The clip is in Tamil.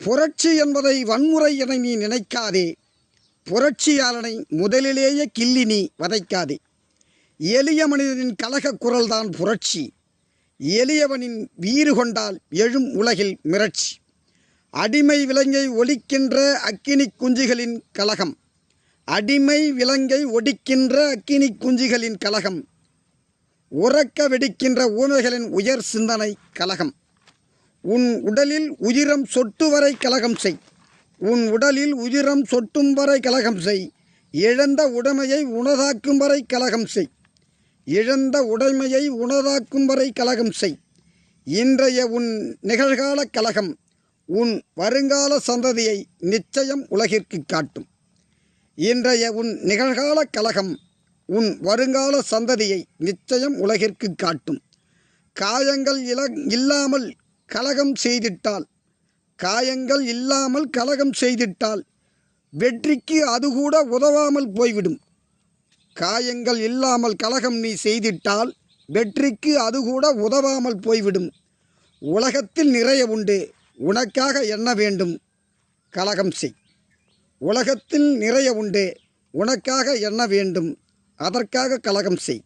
புரட்சி என்பதை வன்முறை என நீ நினைக்காதே. புரட்சியாளனை முதலிலேயே கிள்ளி நீ வதைக்காதே. எளிய மனிதனின் கலக குரல்தான் புரட்சி. எளியவனின் வீறு கொண்டால் எழும் உலகில் மிரட்சி. அடிமை விலங்கை ஒலிக்கின்ற அக்கினி குஞ்சுகளின் கலகம். அடிமை விலங்கை ஒடிக்கின்ற அக்கினி குஞ்சுகளின் கலகம். உறக்க வெடிக்கின்ற ஊமைகளின் உயர் சிந்தனை கலகம். உன் உடலில் உயிரம் சொட்டு வரை கலகம் செய். உன் உடலில் உயிரம் சொட்டும் வரை கலகம் செய். இழந்த உடைமையை உணதாக்கும் வரை கலகம் செய். இழந்த உடைமையை உணதாக்கும் வரை கலகம் செய். இன்றைய உன் நிகழ்கால கலகம் உன் வருங்கால சந்ததியை நிச்சயம் உலகிற்கு காட்டும். இன்றைய உன் நிகழ்கால கலகம் உன் வருங்கால சந்ததியை நிச்சயம் உலகிற்கு காட்டும். காயங்கள் இல்லாமல் கலகம் செய்திட்டால் காயங்கள் இல்லாமல் கலகம் செய்திட்டால் வெற்றிக்கு அது கூட உதவாமல் போய்விடும். காயங்கள் இல்லாமல் கலகம் நீ செய்திட்டால் வெற்றிக்கு அது கூட உதவாமல் போய்விடும். உலகத்தில் நிறைய உண்டு, உனக்காக என்ன வேண்டும் கலகம் செய். உலகத்தில் நிறைய உண்டு, உனக்காக என்ன வேண்டும் அதற்காக கலகம் செய்.